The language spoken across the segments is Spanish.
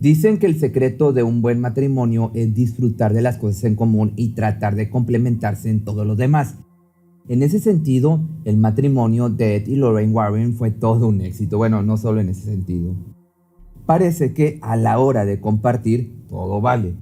Dicen que el secreto de un buen matrimonio es disfrutar de las cosas en común y tratar de complementarse en todo lo demás. En ese sentido, el matrimonio de Ed y Lorraine Warren fue todo un éxito. Bueno, no solo en ese sentido. Parece que a la hora de compartir, todo vale.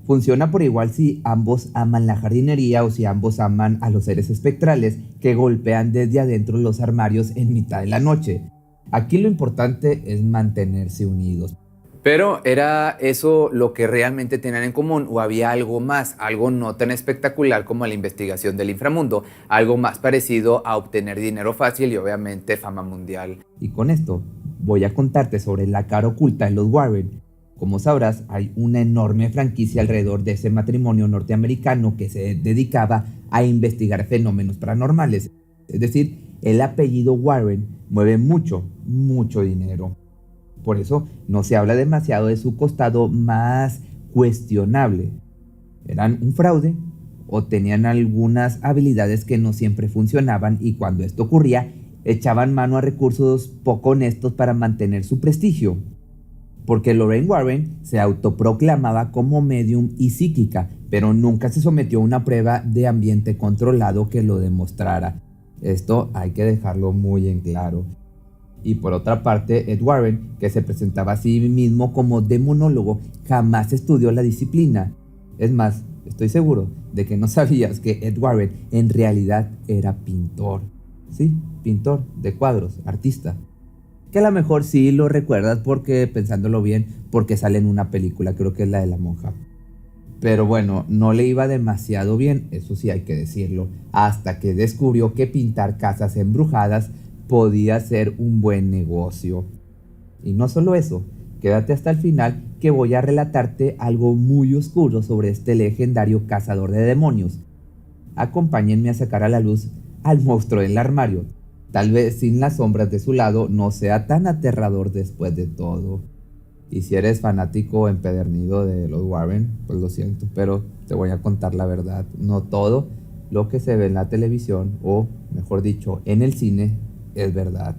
Funciona por igual si ambos aman la jardinería o si ambos aman a los seres espectrales que golpean desde adentro los armarios en mitad de la noche. Aquí lo importante es mantenerse unidos. Pero ¿era eso lo que realmente tenían en común o había algo más, algo no tan espectacular como la investigación del inframundo, algo más parecido a obtener dinero fácil y obviamente fama mundial? Y con esto voy a contarte sobre la cara oculta de los Warren. Como sabrás, hay una enorme franquicia alrededor de ese matrimonio norteamericano que se dedicaba a investigar fenómenos paranormales. Es decir, el apellido Warren mueve mucho dinero. Por eso no se habla demasiado de su costado más cuestionable. ¿Eran un fraude o tenían algunas habilidades que no siempre funcionaban y cuando esto ocurría echaban mano a recursos poco honestos para mantener su prestigio? Porque Lorraine Warren se autoproclamaba como medium y psíquica, pero nunca se sometió a una prueba de ambiente controlado que lo demostrara. Esto hay que dejarlo muy en claro. Y por otra parte, Ed Warren, que se presentaba a sí mismo como demonólogo, jamás estudió la disciplina. Es más, estoy seguro de que no sabías que Ed Warren en realidad era pintor. Sí, pintor de cuadros, artista. Que a lo mejor sí lo recuerdas porque, pensándolo bien, porque sale en una película, creo que es la de la monja. Pero bueno, no le iba demasiado bien, eso sí hay que decirlo, hasta que descubrió que pintar casas embrujadas podía ser un buen negocio. Y no solo eso, quédate hasta el final que voy a relatarte algo muy oscuro sobre este legendario cazador de demonios. Acompáñenme a sacar a la luz al monstruo del armario. Tal vez sin las sombras de su lado no sea tan aterrador después de todo. Y si eres fanático empedernido de los Warren, pues lo siento, pero te voy a contar la verdad. No todo lo que se ve en la televisión, o mejor dicho, en el cine, es verdad.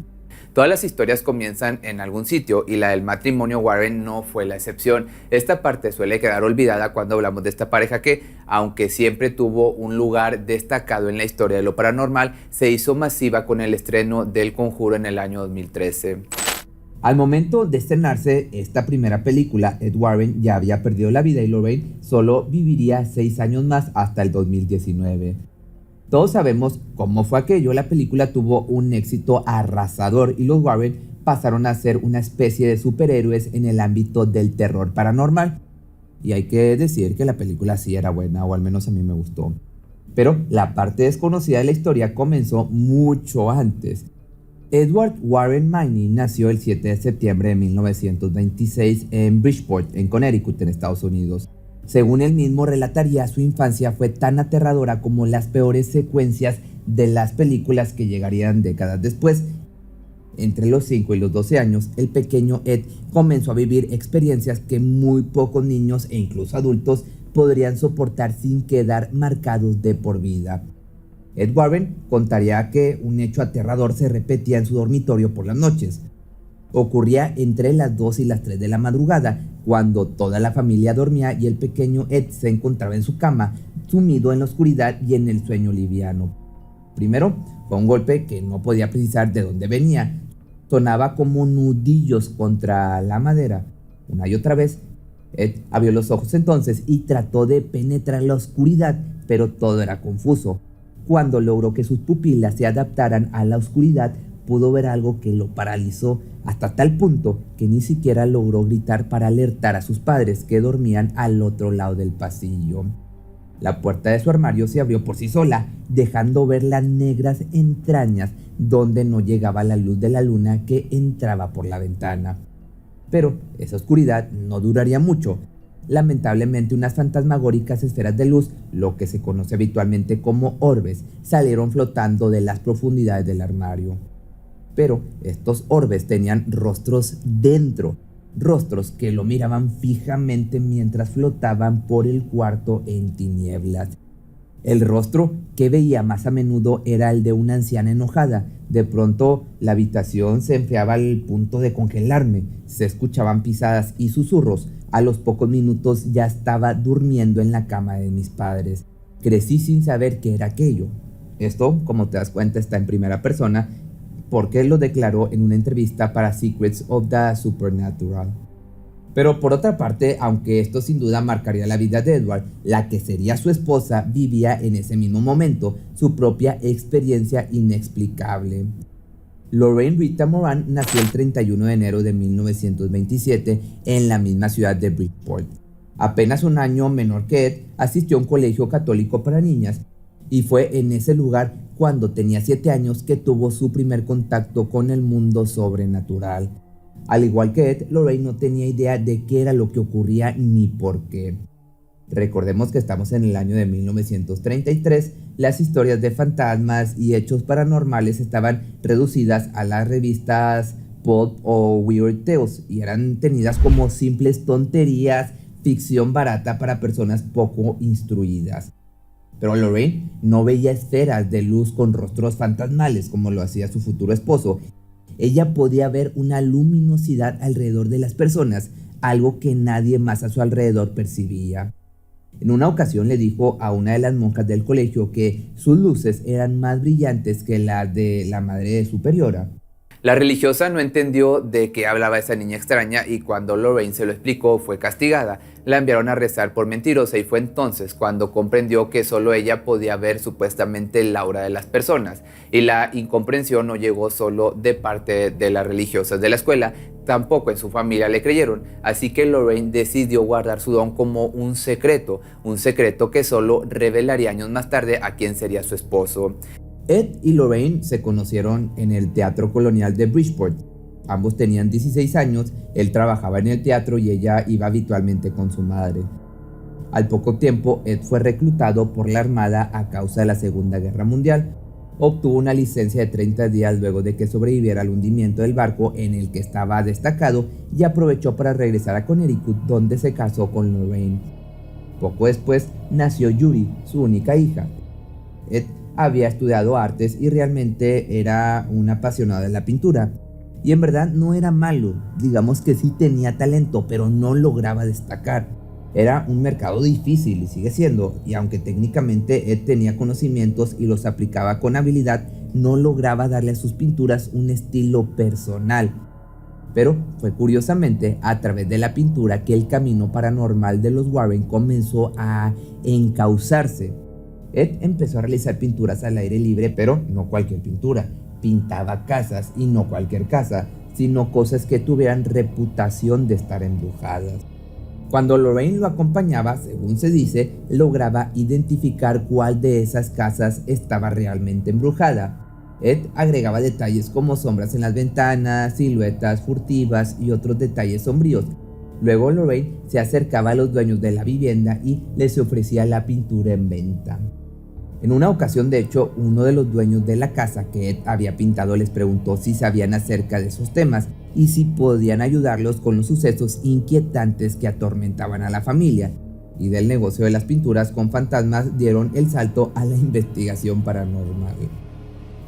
Todas las historias comienzan en algún sitio y la del matrimonio Warren no fue la excepción. Esta parte suele quedar olvidada cuando hablamos de esta pareja que, aunque siempre tuvo un lugar destacado en la historia de lo paranormal, se hizo masiva con el estreno del Conjuro en el año 2013. Al momento de estrenarse esta primera película, Ed Warren ya había perdido la vida y Lorraine solo viviría 6 años más hasta el 2019. Todos sabemos cómo fue aquello. La película tuvo un éxito arrasador y los Warren pasaron a ser una especie de superhéroes en el ámbito del terror paranormal. Y hay que decir que la película sí era buena, o al menos a mí me gustó. Pero la parte desconocida de la historia comenzó mucho antes. Edward Warren Maney nació el 7 de septiembre de 1926 en Bridgeport, en Connecticut, en Estados Unidos. Según él mismo relataría, su infancia fue tan aterradora como las peores secuencias de las películas que llegarían décadas después. Entre los 5 y los 12 años, el pequeño Ed comenzó a vivir experiencias que muy pocos niños e incluso adultos podrían soportar sin quedar marcados de por vida. Ed Warren contaría que un hecho aterrador se repetía en su dormitorio por las noches. Ocurría entre las 2 y las 3 de la madrugada, cuando toda la familia dormía y el pequeño Ed se encontraba en su cama, sumido en la oscuridad y en el sueño liviano. Primero, fue un golpe que no podía precisar de dónde venía. Sonaba como nudillos contra la madera. Una y otra vez, Ed abrió los ojos entonces y trató de penetrar la oscuridad, pero todo era confuso. Cuando logró que sus pupilas se adaptaran a la oscuridad, pudo ver algo que lo paralizó hasta tal punto que ni siquiera logró gritar para alertar a sus padres que dormían al otro lado del pasillo. La puerta de su armario se abrió por sí sola, dejando ver las negras entrañas donde no llegaba la luz de la luna que entraba por la ventana. Pero esa oscuridad no duraría mucho. Lamentablemente, unas fantasmagóricas esferas de luz, lo que se conoce habitualmente como orbes, salieron flotando de las profundidades del armario. Pero estos orbes tenían rostros dentro, rostros que lo miraban fijamente mientras flotaban por el cuarto en tinieblas. El rostro que veía más a menudo era el de una anciana enojada. De pronto la habitación se enfriaba al punto de congelarme. Se escuchaban pisadas y susurros. A los pocos minutos ya estaba durmiendo en la cama de mis padres. Crecí sin saber qué era aquello. Esto, como te das cuenta, está en primera persona porque lo declaró en una entrevista para Secrets of the Supernatural. Pero por otra parte, aunque esto sin duda marcaría la vida de Edward, la que sería su esposa vivía en ese mismo momento su propia experiencia inexplicable. Lorraine Rita Moran nació el 31 de enero de 1927 en la misma ciudad de Bridgeport. Apenas un año menor que Ed, asistió a un colegio católico para niñas y fue en ese lugar cuando tenía 7 años que tuvo su primer contacto con el mundo sobrenatural. Al igual que Ed, Lorraine no tenía idea de qué era lo que ocurría ni por qué. Recordemos que estamos en el año de 1933, las historias de fantasmas y hechos paranormales estaban reducidas a las revistas Pulp o Weird Tales y eran tenidas como simples tonterías, ficción barata para personas poco instruidas. Pero Lorraine no veía esferas de luz con rostros fantasmales como lo hacía su futuro esposo. Ella podía ver una luminosidad alrededor de las personas, algo que nadie más a su alrededor percibía. En una ocasión le dijo a una de las monjas del colegio que sus luces eran más brillantes que las de la madre superiora. La religiosa no entendió de qué hablaba esa niña extraña y cuando Lorraine se lo explicó fue castigada. La enviaron a rezar por mentirosa y fue entonces cuando comprendió que solo ella podía ver supuestamente el aura de las personas. Y la incomprensión no llegó solo de parte de las religiosas de la escuela, tampoco en su familia le creyeron. Así que Lorraine decidió guardar su don como un secreto que solo revelaría años más tarde a quién sería su esposo. Ed y Lorraine se conocieron en el Teatro Colonial de Bridgeport. Ambos tenían 16 años, él trabajaba en el teatro y ella iba habitualmente con su madre. Al poco tiempo, Ed fue reclutado por la Armada a causa de la Segunda Guerra Mundial. Obtuvo una licencia de 30 días luego de que sobreviviera al hundimiento del barco en el que estaba destacado y aprovechó para regresar a Connecticut, donde se casó con Lorraine. Poco después nació Yuri, su única hija. Ed había estudiado artes y realmente era un apasionado de la pintura. Y en verdad no era malo, digamos que sí tenía talento, pero no lograba destacar. Era un mercado difícil y sigue siendo, y aunque técnicamente Ed tenía conocimientos y los aplicaba con habilidad, no lograba darle a sus pinturas un estilo personal. Pero fue curiosamente a través de la pintura que el camino paranormal de los Warren comenzó a encauzarse. Ed empezó a realizar pinturas al aire libre, pero no cualquier pintura. Pintaba casas y no cualquier casa, sino cosas que tuvieran reputación de estar embrujadas. Cuando Lorraine lo acompañaba, según se dice, lograba identificar cuál de esas casas estaba realmente embrujada. Ed agregaba detalles como sombras en las ventanas, siluetas furtivas y otros detalles sombríos. Luego Lorraine se acercaba a los dueños de la vivienda y les ofrecía la pintura en venta. En una ocasión, de hecho, uno de los dueños de la casa que Ed había pintado les preguntó si sabían acerca de esos temas y si podían ayudarlos con los sucesos inquietantes que atormentaban a la familia. Y del negocio de las pinturas con fantasmas dieron el salto a la investigación paranormal.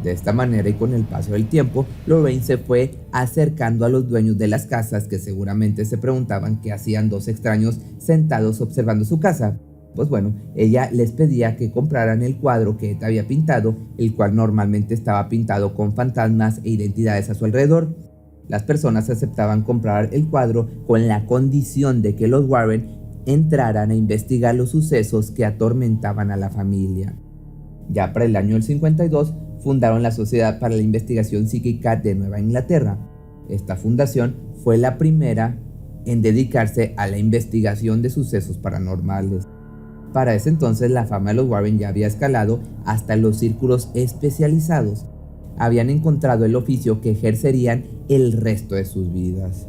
De esta manera y con el paso del tiempo, Lorraine se fue acercando a los dueños de las casas que seguramente se preguntaban qué hacían dos extraños sentados observando su casa. Pues bueno, ella les pedía que compraran el cuadro que Ed había pintado, el cual normalmente estaba pintado con fantasmas e identidades a su alrededor. Las personas aceptaban comprar el cuadro con la condición de que los Warren entraran a investigar los sucesos que atormentaban a la familia. Ya para el año del 52, fundaron la Sociedad para la Investigación Psíquica de Nueva Inglaterra. Esta fundación fue la primera en dedicarse a la investigación de sucesos paranormales. Para ese entonces la fama de los Warren ya había escalado hasta los círculos especializados. Habían encontrado el oficio que ejercerían el resto de sus vidas.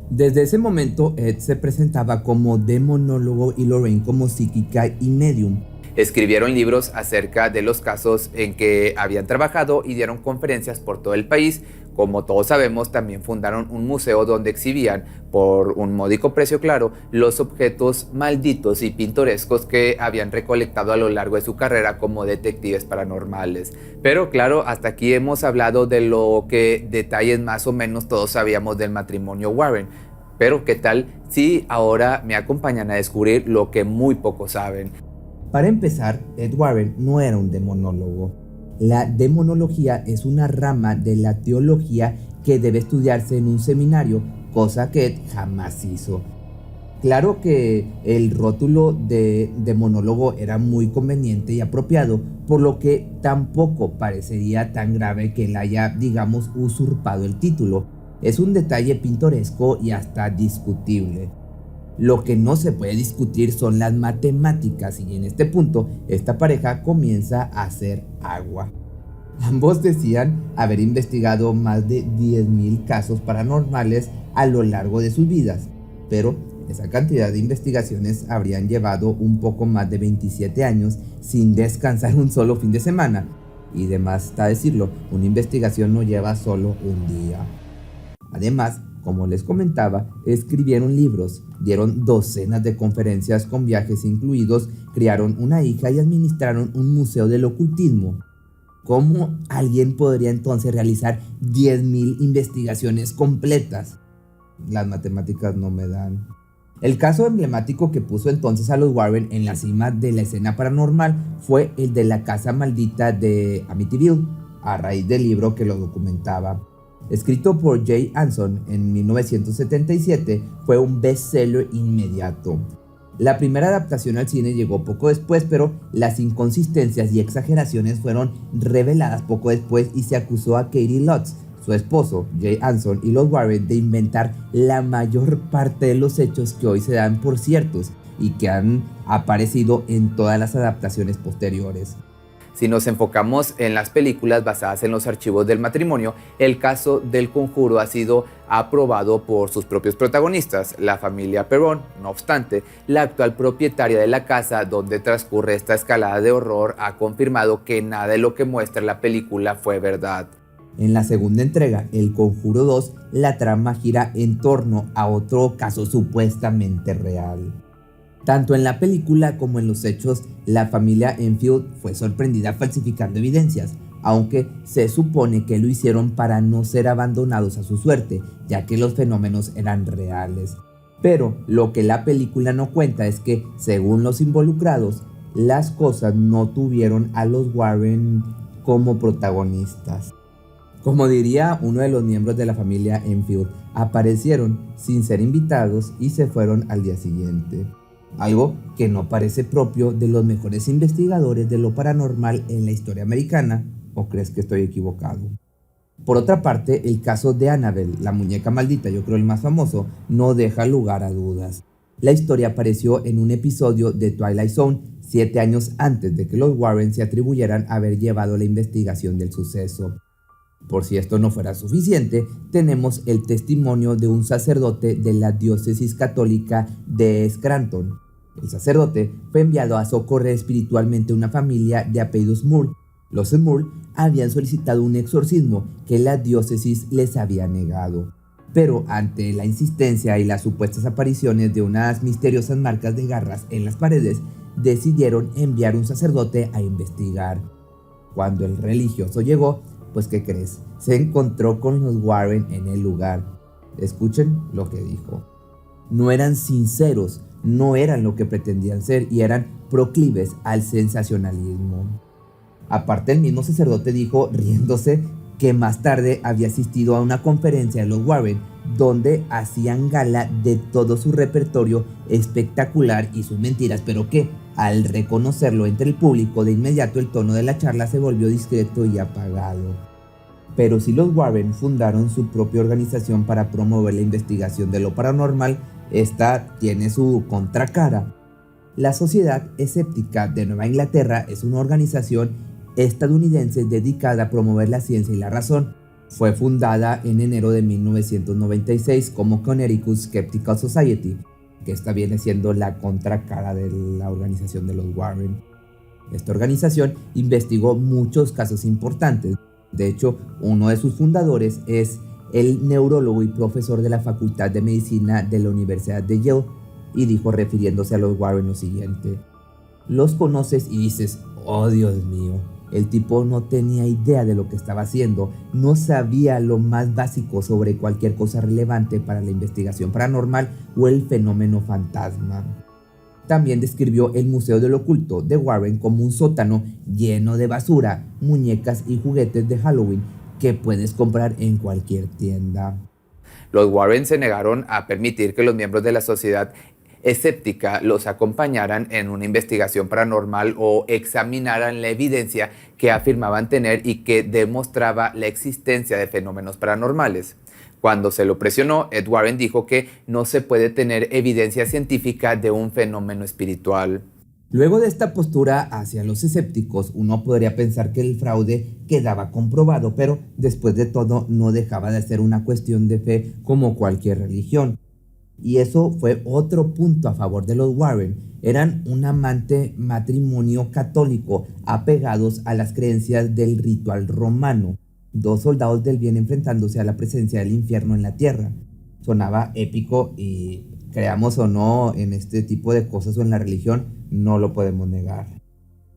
Desde ese momento, Ed se presentaba como demonólogo y Lorraine como psíquica y medium. Escribieron libros acerca de los casos en que habían trabajado y dieron conferencias por todo el país Como todos sabemos, también fundaron un museo donde exhibían, por un módico precio claro, los objetos malditos y pintorescos que habían recolectado a lo largo de su carrera como detectives paranormales. Pero claro, hasta aquí hemos hablado de lo que detalles más o menos todos sabíamos del matrimonio Warren. Pero ¿qué tal si ahora me acompañan a descubrir lo que muy pocos saben? Para empezar, Ed Warren no era un demonólogo. La demonología es una rama de la teología que debe estudiarse en un seminario, cosa que Ed jamás hizo. Claro que el rótulo de demonólogo era muy conveniente y apropiado, por lo que tampoco parecería tan grave que él haya, digamos, usurpado el título. Es un detalle pintoresco y hasta discutible. Lo que no se puede discutir son las matemáticas y en este punto esta pareja comienza a hacer agua. Ambos decían haber investigado más de 10,000 casos paranormales a lo largo de sus vidas, pero esa cantidad de investigaciones habrían llevado un poco más de 27 años sin descansar un solo fin de semana. Y de más está decirlo, una investigación no lleva solo un día. Además, como les comentaba, escribieron libros, dieron docenas de conferencias con viajes incluidos, criaron una hija y administraron un museo del ocultismo. ¿Cómo alguien podría entonces realizar 10,000 investigaciones completas? Las matemáticas no me dan. El caso emblemático que puso entonces a los Warren en la cima de la escena paranormal fue el de la casa maldita de Amityville, a raíz del libro que lo documentaba. Escrito por Jay Anson en 1977, fue un bestseller inmediato. La primera adaptación al cine llegó poco después, pero las inconsistencias y exageraciones fueron reveladas poco después y se acusó a Katie Lutz, su esposo, Jay Anson, y los Warren de inventar la mayor parte de los hechos que hoy se dan por ciertos y que han aparecido en todas las adaptaciones posteriores. Si nos enfocamos en las películas basadas en los archivos del matrimonio, el caso del Conjuro ha sido aprobado por sus propios protagonistas, la familia Perron. No obstante, la actual propietaria de la casa donde transcurre esta escalada de horror ha confirmado que nada de lo que muestra la película fue verdad. En la segunda entrega, El Conjuro 2, la trama gira en torno a otro caso supuestamente real. Tanto en la película como en los hechos, la familia Enfield fue sorprendida falsificando evidencias, aunque se supone que lo hicieron para no ser abandonados a su suerte, ya que los fenómenos eran reales. Pero lo que la película no cuenta es que, según los involucrados, las cosas no tuvieron a los Warren como protagonistas. Como diría uno de los miembros de la familia Enfield, aparecieron sin ser invitados y se fueron al día siguiente. Algo que no parece propio de los mejores investigadores de lo paranormal en la historia americana, ¿o crees que estoy equivocado? Por otra parte, el caso de Annabelle, la muñeca maldita, yo creo el más famoso, no deja lugar a dudas. La historia apareció en un episodio de Twilight Zone 7 años antes de que los Warren se atribuyeran haber llevado la investigación del suceso. Por si esto no fuera suficiente, tenemos el testimonio de un sacerdote de la diócesis católica de Scranton. El sacerdote fue enviado a socorrer espiritualmente a una familia de apellidos Moore. Los Moore habían solicitado un exorcismo que la diócesis les había negado. Pero ante la insistencia y las supuestas apariciones de unas misteriosas marcas de garras en las paredes, decidieron enviar un sacerdote a investigar. Cuando el religioso llegó, pues ¿qué crees? Se encontró con los Warren en el lugar. Escuchen lo que dijo. No eran sinceros, no eran lo que pretendían ser y eran proclives al sensacionalismo. Aparte, el mismo sacerdote dijo, riéndose, que más tarde había asistido a una conferencia de los Warren donde hacían gala de todo su repertorio espectacular y sus mentiras, pero que al reconocerlo entre el público de inmediato el tono de la charla se volvió discreto y apagado. Pero si los Warren fundaron su propia organización para promover la investigación de lo paranormal, esta tiene su contracara. La Sociedad Escéptica de Nueva Inglaterra es una organización estadounidense dedicada a promover la ciencia y la razón. Fue fundada en enero de 1996 como Connecticut Skeptical Society, que esta viene siendo la contracara de la organización de los Warren. Esta organización investigó muchos casos importantes, De hecho, uno de sus fundadores es el neurólogo y profesor de la Facultad de Medicina de la Universidad de Yale, y dijo, refiriéndose a los Warren, lo siguiente: los conoces y dices, oh Dios mío, el tipo no tenía idea de lo que estaba haciendo, no sabía lo más básico sobre cualquier cosa relevante para la investigación paranormal o el fenómeno fantasma. También describió el Museo del Oculto de Warren como un sótano lleno de basura, muñecas y juguetes de Halloween que puedes comprar en cualquier tienda. Los Warren se negaron a permitir que los miembros de la sociedad escéptica los acompañaran en una investigación paranormal o examinaran la evidencia que afirmaban tener y que demostraba la existencia de fenómenos paranormales. Cuando se lo presionó, Ed Warren dijo que no se puede tener evidencia científica de un fenómeno espiritual. Luego de esta postura hacia los escépticos, uno podría pensar que el fraude quedaba comprobado, pero después de todo no dejaba de ser una cuestión de fe como cualquier religión. Y eso fue otro punto a favor de los Warren. Eran un amante matrimonio católico apegados a las creencias del ritual romano. Dos soldados del bien enfrentándose a la presencia del infierno en la tierra. Sonaba épico y, creamos o no en este tipo de cosas o en la religión, no lo podemos negar.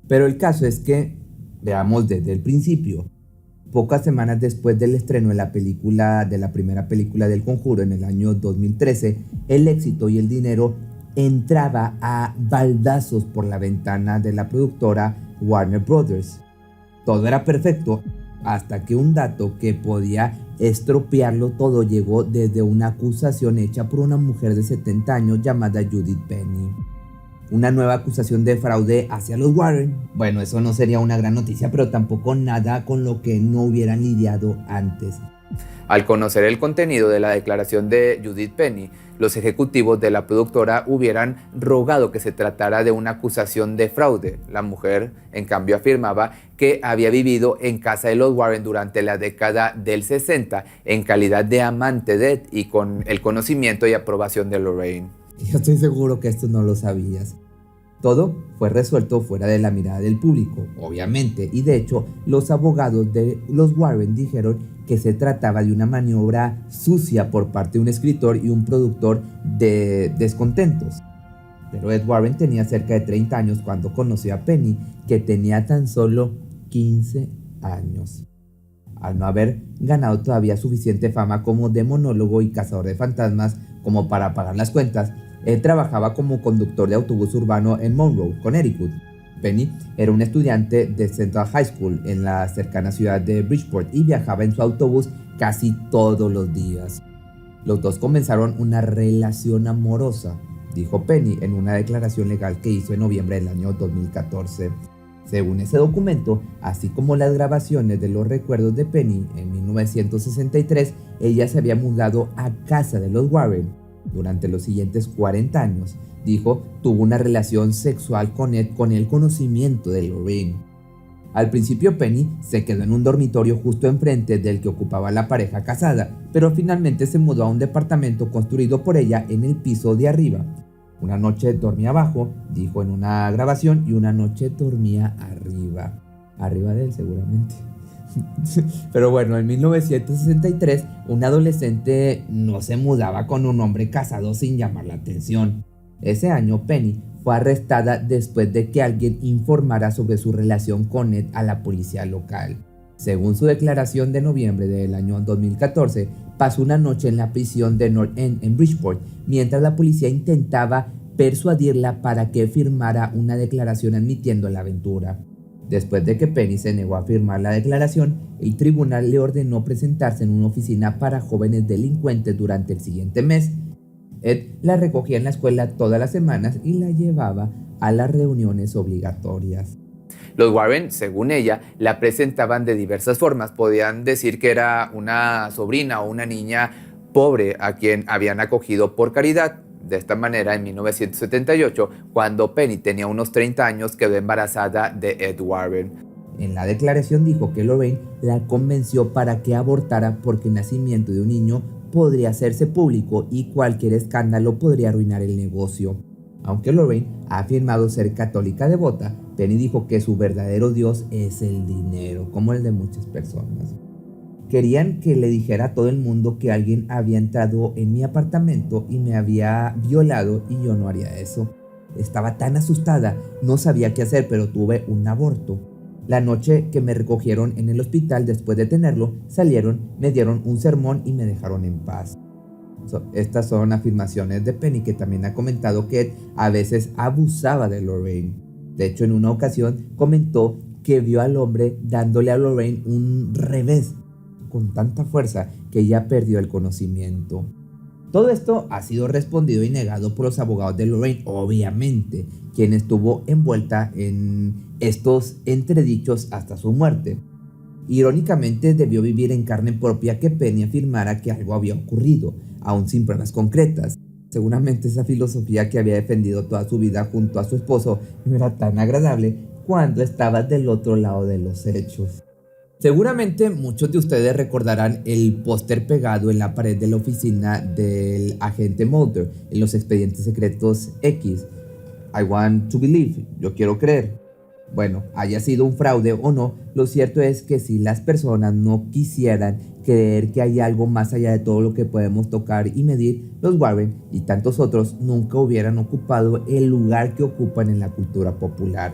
Pero el caso es que, veamos desde el principio. Pocas semanas después del estreno de la primera película del Conjuro en el año 2013, el éxito y el dinero entraba a baldazos por la ventana de la productora Warner Brothers. Todo era perfecto, hasta que un dato que podía estropearlo todo llegó desde una acusación hecha por una mujer de 70 años llamada Judith Penny. Una nueva acusación de fraude hacia los Warren. Bueno, eso no sería una gran noticia, pero tampoco nada con lo que no hubieran lidiado antes. Al conocer el contenido de la declaración de Judith Penny, los ejecutivos de la productora hubieran rogado que se tratara de una acusación de fraude. La mujer, en cambio, afirmaba que había vivido en casa de los Warren durante la década del 60 en calidad de amante de Ed y con el conocimiento y aprobación de Lorraine. Yo estoy seguro que esto no lo sabías. Todo fue resuelto fuera de la mirada del público, obviamente, y de hecho los abogados de los Warren dijeron que se trataba de una maniobra sucia por parte de un escritor y un productor de descontentos. Pero Ed Warren tenía cerca de 30 años cuando conoció a Penny, que tenía tan solo 15 años. Al no haber ganado todavía suficiente fama como demonólogo y cazador de fantasmas como para pagar las cuentas, él trabajaba como conductor de autobús urbano en Monroe, Connecticut. Penny era un estudiante de Central High School en la cercana ciudad de Bridgeport y viajaba en su autobús casi todos los días. Los dos comenzaron una relación amorosa, dijo Penny en una declaración legal que hizo en noviembre del año 2014. Según ese documento, así como las grabaciones de los recuerdos de Penny en 1963, ella se había mudado a casa de los Warren. Durante los siguientes 40 años, dijo, tuvo una relación sexual con Ed con el conocimiento de Lorraine. Al principio Penny se quedó en un dormitorio justo enfrente del que ocupaba la pareja casada, pero finalmente se mudó a un departamento construido por ella en el piso de arriba. Una noche dormía abajo, dijo en una grabación, y una noche dormía arriba. Arriba de él seguramente. Pero bueno, en 1963, un adolescente no se mudaba con un hombre casado sin llamar la atención. Ese año Penny fue arrestada después de que alguien informara sobre su relación con Ed a la policía local. Según su declaración de noviembre del año 2014, pasó una noche en la prisión de North End en Bridgeport, mientras la policía intentaba persuadirla para que firmara una declaración admitiendo la aventura. Después de que Penny se negó a firmar la declaración, el tribunal le ordenó presentarse en una oficina para jóvenes delincuentes durante el siguiente mes. Ed la recogía en la escuela todas las semanas y la llevaba a las reuniones obligatorias. Los Warren, según ella, la presentaban de diversas formas. Podían decir que era una sobrina o una niña pobre a quien habían acogido por caridad. De esta manera, en 1978, cuando Penny tenía unos 30 años, quedó embarazada de Ed Warren. En la declaración dijo que Lorraine la convenció para que abortara porque el nacimiento de un niño podría hacerse público y cualquier escándalo podría arruinar el negocio. Aunque Lorraine ha afirmado ser católica devota, Penny dijo que su verdadero Dios es el dinero, como el de muchas personas. Querían que le dijera a todo el mundo que alguien había entrado en mi apartamento y me había violado y yo no haría eso. Estaba tan asustada, no sabía qué hacer, pero tuve un aborto. La noche que me recogieron en el hospital después de tenerlo, salieron, me dieron un sermón y me dejaron en paz. Estas son afirmaciones de Penny, que también ha comentado que Ed a veces abusaba de Lorraine. De hecho, en una ocasión comentó que vio al hombre dándole a Lorraine un revés con tanta fuerza que ella perdió el conocimiento. Todo esto ha sido respondido y negado por los abogados de Lorraine, obviamente, quien estuvo envuelta en estos entredichos hasta su muerte. Irónicamente, debió vivir en carne propia que Penny afirmara que algo había ocurrido, aún sin pruebas concretas. Seguramente esa filosofía que había defendido toda su vida junto a su esposo no era tan agradable cuando estaba del otro lado de los hechos. Seguramente muchos de ustedes recordarán el póster pegado en la pared de la oficina del agente Mulder en los expedientes secretos X. I want to believe, yo quiero creer. Bueno, haya sido un fraude o no, lo cierto es que si las personas no quisieran creer que hay algo más allá de todo lo que podemos tocar y medir, los Warren y tantos otros nunca hubieran ocupado el lugar que ocupan en la cultura popular.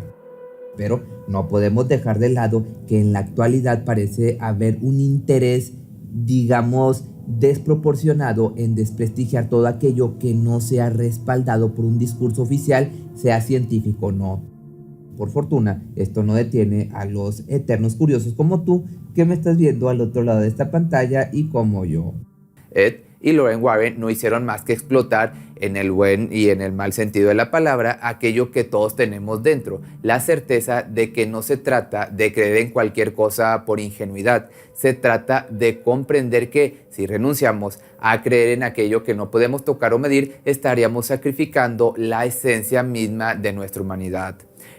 Pero no podemos dejar de lado que en la actualidad parece haber un interés, digamos, desproporcionado en desprestigiar todo aquello que no sea respaldado por un discurso oficial, sea científico o no. Por fortuna, esto no detiene a los eternos curiosos como tú, que me estás viendo al otro lado de esta pantalla y como yo. Ed y Lorraine Warren no hicieron más que explotar, en el buen y en el mal sentido de la palabra, aquello que todos tenemos dentro, la certeza de que no se trata de creer en cualquier cosa por ingenuidad, se trata de comprender que si renunciamos a creer en aquello que no podemos tocar o medir, estaríamos sacrificando la esencia misma de nuestra humanidad.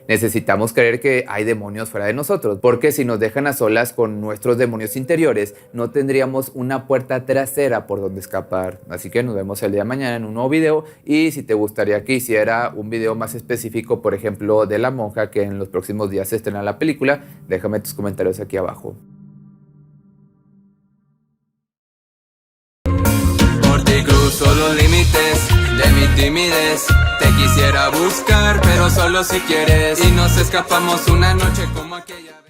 Necesitamos creer que hay demonios fuera de nosotros, porque si nos dejan a solas con nuestros demonios interiores, no tendríamos una puerta trasera por donde escapar. Así que nos vemos el día de mañana en un nuevo video, y si te gustaría que hiciera un video más específico, por ejemplo, de la monja, que en los próximos días se estrena la película, déjame tus comentarios aquí abajo. Por ti cruzo los límites de mi timidez. Te quisiera buscar, pero solo si quieres. Y nos escapamos una noche como aquella.